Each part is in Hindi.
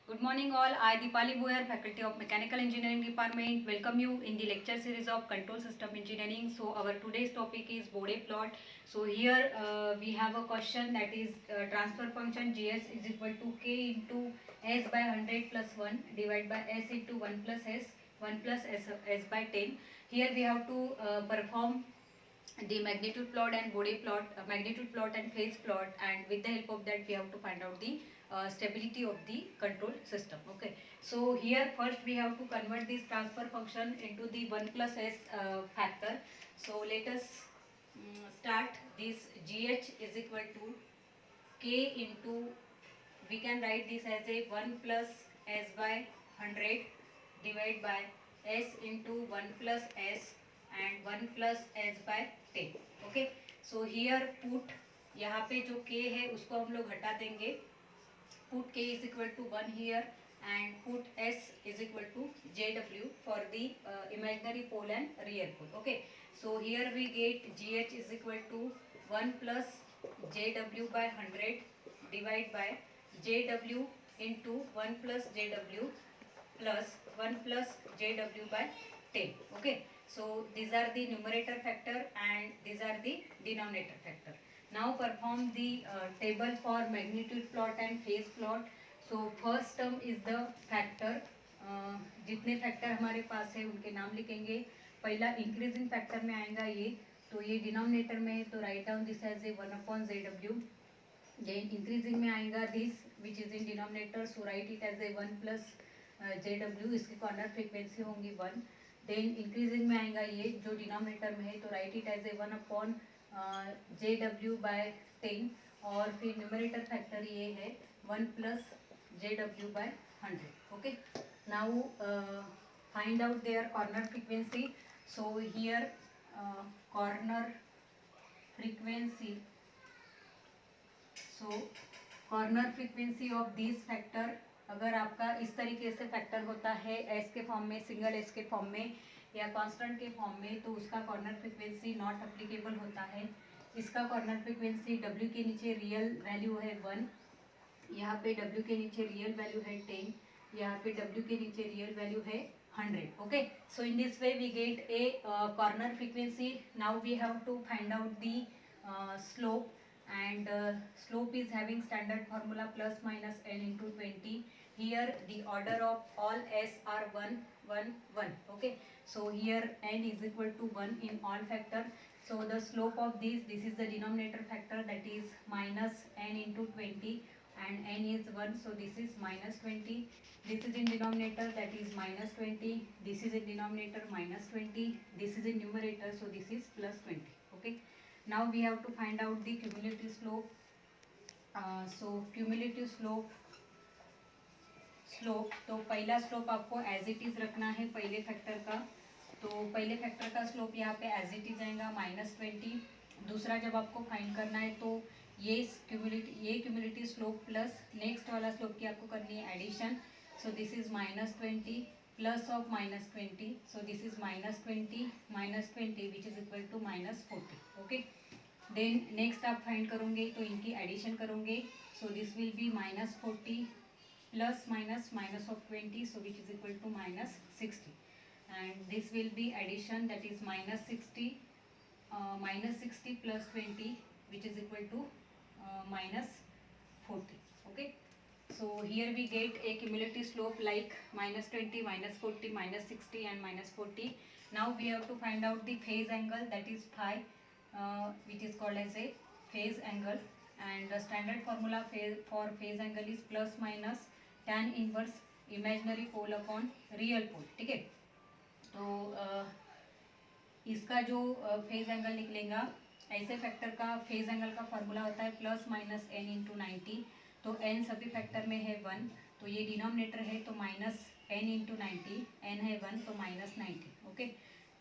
Good morning all. I Deepali Boyar, Faculty of Mechanical Engineering Department. Welcome you in the lecture series of Control System Engineering. So our today's topic is Bode plot. So here we have a question that is transfer function Gs is equal to k into s by 100 plus 1 divided by s into 1 plus s 1 plus s by 10. Here we have to perform the magnitude plot and Bode plot, magnitude plot and phase plot, and with the help of that we have to find out the stability of the control system. Okay, so here first we have to convert this transfer function into the 1 plus s factor. So let us start. This gh is equal to k into, we can write this as a 1 plus s by 100 divided by s into 1 plus s and 1 plus s by 10. Okay, so here put, यहाँ पे जो k है उसको हम लोग हटा देंगे. Put k is equal to 1 here and put s is equal to jw for the imaginary pole and real pole. Okay, so here we get gh is equal to 1 plus jw by 100 divided by jw into 1 plus jw plus 1 plus jw by 10. Okay, so these are the numerator factor and these are the denominator factor. Now perform the table for magnitude plot and phase plot. So first term is the factor. जितने फैक्टर हमारे पास है उनके नाम लिखेंगे. पहला इंक्रीजिंग फैक्टर में आएगा ये, तो ये डिनोमिनेटर में है तो write down this as a 1/ZW. Then increasing में आएगा this which is in denominator, so write it as a 1 plus JW. इसकी कॉर्नर फ्रीक्वेंसी होंगी 1. देन इंक्रीजिंग में आएगा ये जो डिनोमिनेटर में है तो write it as a 1/JW by 10. और फिर न्यूमरेटर फैक्टर ये है 1 plus JW by 100. Okay, now find out their corner frequency. So here corner frequency, so corner frequency of this factor, अगर आपका इस तरीके से फैक्टर होता है एस के फॉर्म में, सिंगल एस के फॉर्म में या कांस्टेंट के फॉर्म में, तो उसका कॉर्नर फ्रीक्वेंसी नॉट अप्लीकेबल होता है. इसका कॉर्नर फ्रीक्वेंसी डब्ल्यू के नीचे रियल वैल्यू है 1, यहाँ पे डब्ल्यू के नीचे रियल वैल्यू है 10, यहाँ पे डब्ल्यू के नीचे रियल वैल्यू है 100. Okay, so in this way we get a corner frequency. Now we have to find out the slope, and slope is having standard formula plus minus n into 20. Here the order of all s are 1 1 1. Okay, so here n is equal to 1 in all factor. So the slope of this is the denominator factor, that is minus n into 20, and n is 1, so this is minus 20. This is in denominator, that is minus 20. This is in denominator, minus 20. This is in numerator, so this is plus 20. Okay, now we have to find out the cumulative slope. So cumulative slope, तो पहला स्लोप आपको एज इट इज रखना है पहले फैक्टर का. तो पहले फैक्टर का स्लोप यहाँ पे एज इट इज आएगा -20. दूसरा जब आपको फाइंड करना है तो ये क्यूमुलेटिव स्लोप प्लस नेक्स्ट वाला स्लोप की आपको करनी है addition. So this is -20 plus of -20, so this is -20 which is equal to -40. Okay, then next आप फाइंड करोगे तो इनकी एडिशन करोगे. So this will be -40 plus minus of 20, so which is equal to -60, and this will be addition, that is -60 plus 20 which is equal to -40. Okay, so here we get a cumulative slope like -20, -40, -60 and -40. Now we have to find out the phase angle, that is phi, which is called as a phase angle, and the standard formula for phase angle is plus minus tan inverse imaginary pole upon real pole. ठीक है, तो इसका जो फेज एंगल निकलेगा, ऐसे फैक्टर का फेज एंगल का फॉर्मूला होता है प्लस माइनस n इंटू 90. तो n सभी फैक्टर में है 1, तो ये डिनोमिनेटर है तो माइनस n इंटू 90, n है 1 तो -90. Okay,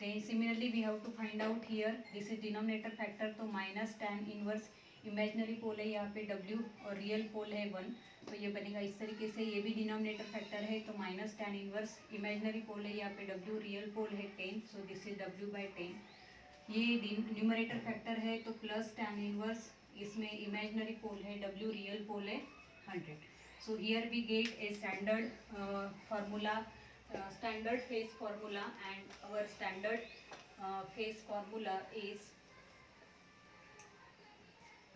then similarly we have to find out here, this is denominator factor, तो माइनस tan इनवर्स इमेजनरी पोल है यहाँ पे w और रियल पोल है 1, तो ये बनेगा इस तरीके से. ये भी डिनोमिनेटर फैक्टर है तो माइनस tan इनवर्स इमेजनरी पोल है यहाँ पे w, रियल पोल है 10, सो दिस इज w बाई 10. ये न्यूमरेटर फैक्टर है तो प्लस tan इनवर्स, इसमें इमेजनरी पोल है w, रियल पोल है 100. So here we get a standard formula, standard phase formula, and our standard phase formula is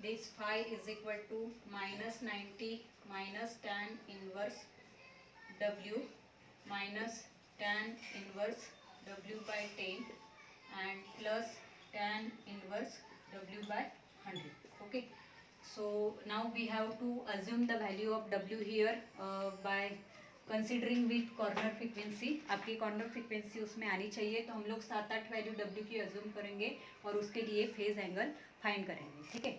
this phi is equal to minus 90 minus tan inverse W minus tan inverse W by 10 and plus tan inverse W by 100. Okay, so now we have to assume the value of W here by considering with corner frequency. आपकी कॉर्नर फ्रीक्वेंसी उसमें आनी चाहिए, तो हम लोग 7-8 वैल्यू W की अज्यूम करेंगे और उसके लिए फेज एंगल फाइंड करेंगे. ठीक है.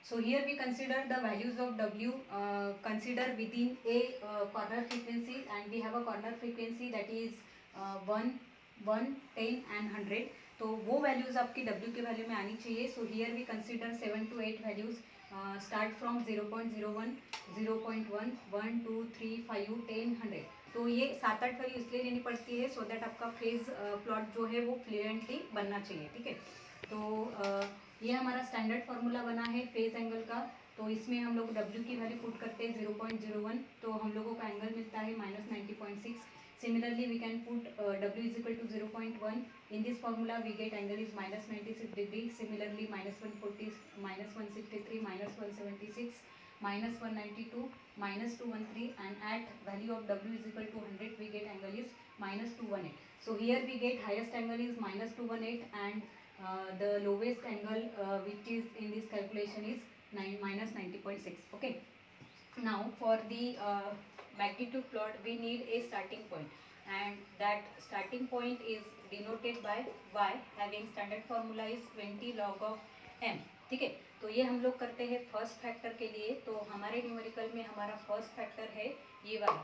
So here we consider the values of W consider within a corner frequency, and we have a corner frequency that is 1, 10 and 100. तो वो वैल्यूज़ आपकी W के वैल्यू में आनी चाहिए. So here we consider 7 to 8 values start from 0.01, 0.1, 1, 2, 3, 5, 10, 100. तो ये 7-8 वैल्यू इसलिए लेनी पड़ती है सो दैट आपका फेज प्लॉट जो है वो फ्लुएंटली बनना चाहिए. ठीक है. तो ये हमारा स्टैंडर्ड फार्मूला बना है फेज एंगल का. तो इसमें हम लोग W की वैल्यू पुट करते हैं 0.01, तो हम लोगों का एंगल मिलता है -90.6. Similarly, we can put W is equal to 0.1. In this formula, we get angle is -96 degree. Similarly, -140, -163, -176, -192, -213, and at value of W is equal to 100, we get angle is -218. So here we get highest angle is -218, and the lowest angle which is in this calculation is -90.6. Okay. Now for the magnitude plot we need a starting point, and that starting point is denoted by y, having standard formula is 20 log of m. ठीक है. तो ये हम लोग करते हैं फर्स्ट फैक्टर के लिए. तो हमारे न्यूमेरिकल में हमारा फर्स्ट फैक्टर है ये वाला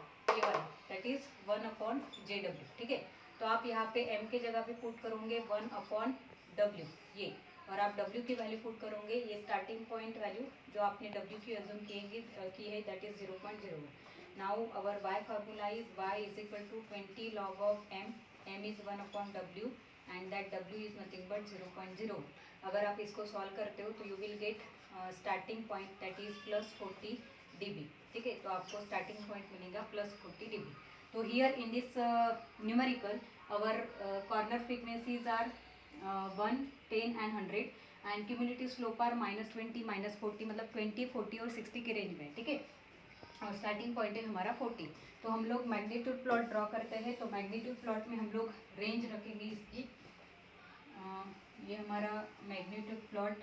दैट इज 1/JW. ठीक है. तो आप यहाँ पे m के जगह पे पुट करोगे 1/W ये, और आप W की वैल्यू पुट करोगे ये स्टार्टिंग पॉइंट वैल्यू जो आपने W की अज्यूम की है that is 0.01. Now our y formula is y is equal to 20 log of m. m is 1/W and that W is nothing but 0.0. अगर आप इसको सॉल्व करते हो तो you will get starting point that is +40 dB. ठीक है. तो आपको स्टार्टिंग पॉइंट मिलेगा +40 dB. तो here in this numerical our corner frequencies are 1, 10 and 100, and cumulative slope are -20, -40, मतलब 20, 40 और 60 के रेंज में. ठीक है. और स्टार्टिंग पॉइंट है हमारा 40. तो हम लोग मैग्नीट्यूड प्लॉट ड्रॉ करते हैं. तो मैग्नीट्यूड प्लॉट में हम लोग रेंज रखेंगे इसकी. ये हमारा मैग्नीट्यूड प्लॉट,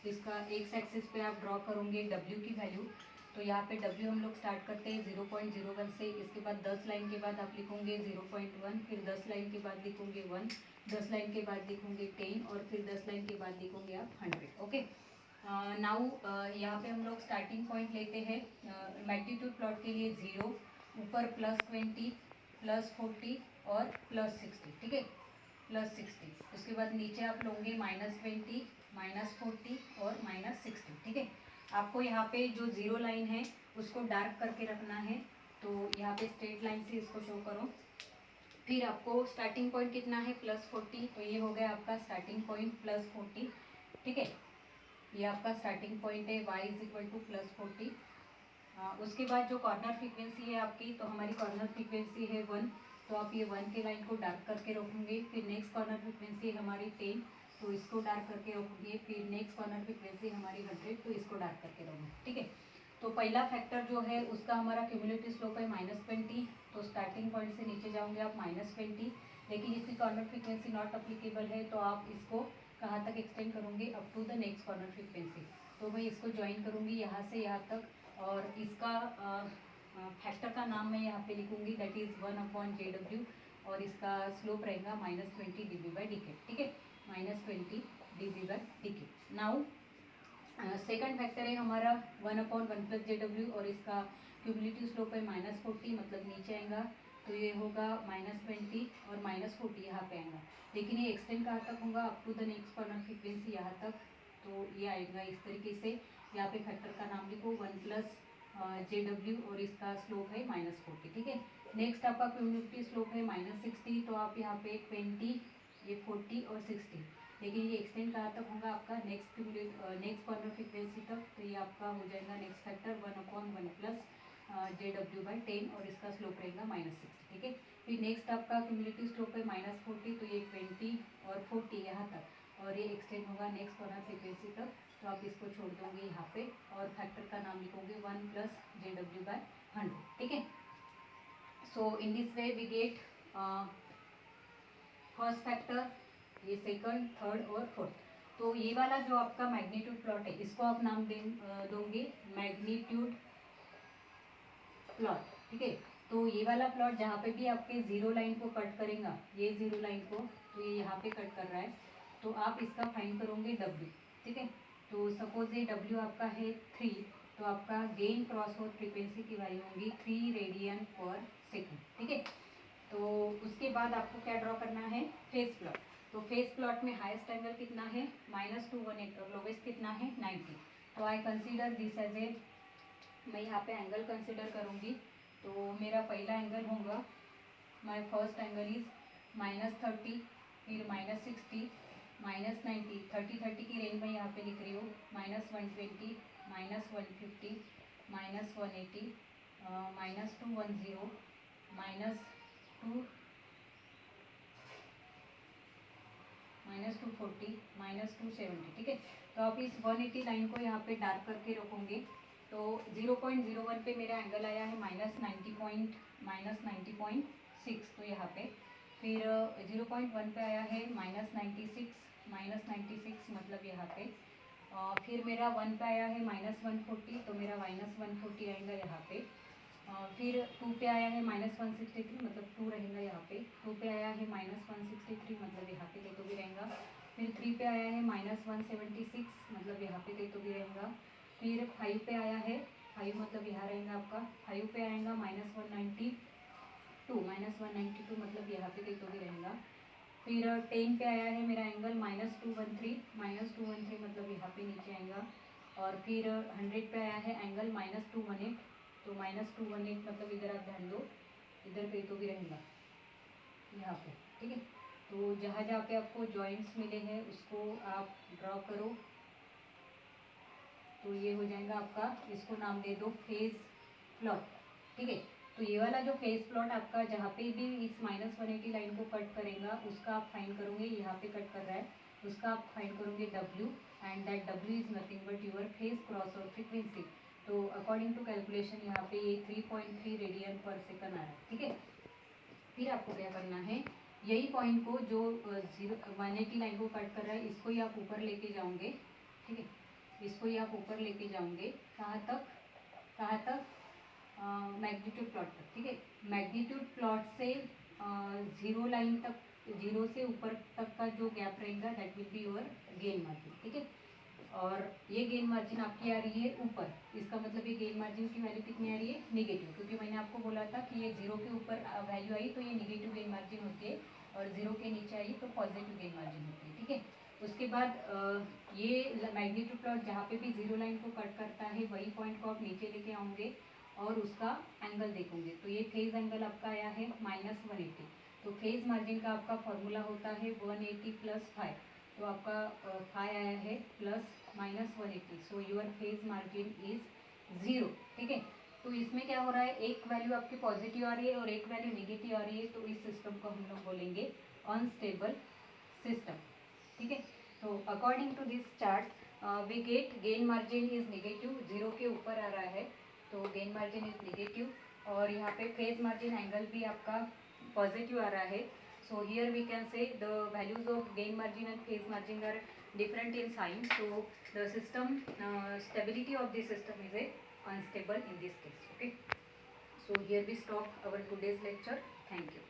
इसका एक्स एक्सिस पे आप ड्रॉ करोगे W की वैल्यू. तो यहाँ पे W हम लोग स्टार्ट करते हैं 0.01 से. इसके बाद 10 लाइन के बाद आप लिखोगे 0.1, फिर 10 लाइन के बाद लिखोगे 1, 10 लाइन के बाद लिखोगे 10, और फिर 10 लाइन के बाद लिखोगे आप 100. ओके. नाउ यहाँ पे हम लोग स्टार्टिंग पॉइंट लेते हैं मैग्नीट्यूड प्लॉट के लिए 0, ऊपर +20, +40 और +60. ठीक है. +60. उसके बाद नीचे आप लोगे -20, -40 और -60. ठीक है. आपको यहाँ पे जो 0 लाइन है उसको डार्क करके रखना है. तो यहाँ पे स्ट्रेट लाइन से इसको शो करो. फिर आपको स्टार्टिंग पॉइंट कितना है +40, तो ये हो गया आपका स्टार्टिंग पॉइंट +40. ठीक है. ये आपका स्टार्टिंग पॉइंट है y इज इक्वल टू +40. उसके बाद जो कॉर्नर फ्रीक्वेंसी है आपकी, तो हमारी कॉर्नर फ्रीक्वेंसी है 1, तो आप ये 1 के लाइन को डार्क करके रखोगे. फिर नेक्स्ट कॉर्नर फ्रीक्वेंसी है हमारी 10, तो इसको डार्क करके रखोगे. फिर नेक्स्ट कॉर्नर फ्रीक्वेंसी हमारी 100, तो इसको डार्क करके रखोगे. ठीक है. तो पहला फैक्टर जो है उसका हमारा क्यूमुलेटिव स्लोप है -20. तो स्टार्टिंग पॉइंट से नीचे जाओगे आप -20, लेकिन इसकी कॉर्नर फ्रीक्वेंसी नॉट अप्लीकेबल है, तो आप इसको कहाँ तक एक्सटेंड करोगे, up to the next corner frequency. तो मैं इसको ज्वाइन करूँगी यहाँ से यहाँ तक, और इसका फैक्टर का नाम मैं यहाँ पे लिखूँगी दैट इज़ 1/JW, और इसका स्लोप रहेगा -20 dB/dk. ठीक है. -20 dB/dk. नाउ सेकंड फैक्टर है हमारा 1/1+JW, और इसका क्यूमुलेटिव स्लोप है -40, मतलब नीचे आएगा. तो ये होगा -20 और -40 यहाँ पे आएगा. लेकिन ये एक्सटेंड कहाँ तक होगा, up to the next corner frequency यहाँ तक. तो ये आएगा इस तरीके से. यहाँ पे फैक्टर का नाम लिखो 1+JW, और इसका स्लोप है -40. ठीक है. नेक्स्ट आपका क्यूमुलेटिव स्लोप है -60, तो आप यहाँ पे 20, ये 40 और 60, लेकिन ये एक्सटेंड कहाँ तक होगा आपका नेक्स्ट कॉर्नर फ्रीक्वेंसी तक, तो ये आपका हो जाएगा नेक्स्ट फैक्टर 1/1 प्लस JW/10 और इसका स्लोप रहेगा -60, ठीक है। फिर नेक्स्ट आपका क्यूमुलेटिव स्लोप है -40, तो ये 20 और 40 यहाँ तक, और ये एक्सटेंड होगा नेक्स्ट कॉर्नर फ्रीक्वेंसी तक। तो आप इसको छोड़ दोगे यहाँ पे और फैक्टर का नाम लिखोगे 1 प्लस JW/100, ठीक है। So in this way we get first factor, ये सेकंड, थर्ड और फोर्थ। तो ये वाला जो आपका मैग्नीट्यूड प्लॉट है, इसको आप नाम दोगे मैग्नीट्यूड प्लॉट, ठीक है। तो ये वाला प्लॉट जहाँ पे भी आपके जीरो लाइन को कट करेगा, ये जीरो लाइन को, तो ये यहाँ पे कट कर रहा है, तो आप इसका फाइंड करोगे W, ठीक है। तो सपोज ये W आपका है 3, तो आपका गेन क्रॉस ओवर फ्रीक्वेंसी की वैल्यू होगी 3 रेडियन पर सेकंड, ठीक है। तो उसके बाद आपको क्या ड्रॉ करना है, फेस प्लॉट। तो फेस प्लॉट में हाईएस्ट एंगल कितना है -218 और लोवेस्ट कितना है 90। तो I consider this as a, मैं यहाँ पे एंगल कंसिडर करूँगी। तो मेरा पहला एंगल होगा, माय फर्स्ट एंगल इज -30, फिर -60, -90, 30 की रेंज में यहाँ पे लिख रही हूँ, -120, -150, -180, -210, -240, -270, ठीक है। तो आप इस 180 लाइन को यहाँ पे डार्क करके रखोगे। तो 0.01 पे मेरा एंगल आया है -90.6, तो यहाँ पे फिर 0.1 पे आया है -96, मतलब यहाँ पे फिर मेरा 1 पे आया है -140, तो मेरा -140 आएगा यहाँ पे। फिर 2 पे आया है -163, मतलब 2 रहेगा यहाँ पे। 2 पे आया है -163, मतलब यहाँ पे तो भी रहेगा। फिर 3 पे आया है -176, मतलब यहाँ पे तो भी रहेगा। फिर 5 पे आया है, 5 मतलब यहाँ रहेगा आपका। 5 पे आएगा -192, मतलब यहाँ पे तो भी रहेगा। फिर 10 पे आया है मेरा एंगल -213, मतलब यहाँ पे नीचे आएगा। और फिर 100 पे आया है एंगल -218, तो -218 मतलब इधर आप ध्यान दो, इधर पे तो भी रहेगा यहाँ पे, ठीक है। तो जहाँ जहाँ पे आपको जॉइंट्स मिले हैं उसको आप ड्रॉ करो। तो ये हो जाएगा आपका, इसको नाम दे दो फेज प्लॉट, ठीक है। तो ये वाला जो फेज प्लॉट आपका जहाँ पे भी इस -180 लाइन को कट करेगा उसका आप फाइंड करोगे, यहाँ पे कट कर रहा है उसका आप फाइंड करोगे W, and that W is nothing but your phase crossover frequency. तो अकॉर्डिंग टू कैलकुलेशन यहाँ पे ये 3.3 रेडियन पर सेकंड आ रहा है, ठीक है। फिर आपको क्या करना है, यही पॉइंट को जो 180 लाइन को कट कर रहा है इसको ही आप ऊपर लेके जाओगे, ठीक है। इसको ही आप ऊपर लेके जाओगे, कहाँ तक मैग्नीट्यूड प्लॉट तक, ठीक है। मैग्नीट्यूड प्लॉट से जीरो लाइन तक, जीरो से ऊपर तक का जो गैप रहेगा that will be your gain margin, ठीक है। और ये गेन मार्जिन आपकी आ रही है ऊपर, इसका मतलब ये गेन मार्जिन की वैल्यू कितनी आ रही है, नेगेटिव, क्योंकि मैंने आपको बोला था कि ये जीरो के ऊपर वैल्यू आई तो ये नेगेटिव गेन मार्जिन होती है, और जीरो के नीचे आई तो पॉजिटिव गेन मार्जिन होती है, ठीक है। उसके बाद ये मैग्नीट्यूड प्लॉट जहाँ पे भी जीरो लाइन को कट करता है वही पॉइंट को आप नीचे लेके आओगे और उसका एंगल देखोगे। तो ये फेज एंगल आपका आया है -180। तो फेज मार्जिन का आपका फॉर्मूला होता है 180 + 5, तो आपका 5 आया है plus -180, so your phase margin is 0, ठीक है। तो इसमें क्या हो रहा है, एक वैल्यू आपकी पॉजिटिव आ रही है और एक वैल्यू नेगेटिव आ रही है, तो इस सिस्टम को हम लोग बोलेंगे अनस्टेबल सिस्टम, ठीक है। तो according to this chart we get gain margin is negative, 0 के ऊपर आ रहा है तो गेन मार्जिन इज नेगेटिव, और यहाँ पे फेज मार्जिन एंगल भी आपका पॉजिटिव आ रहा है। So here we can say the values of gain margin and phase margin are different in sign. So the system stability of the system is a unstable in this case. Okay. So here we stop our today's lecture. Thank you.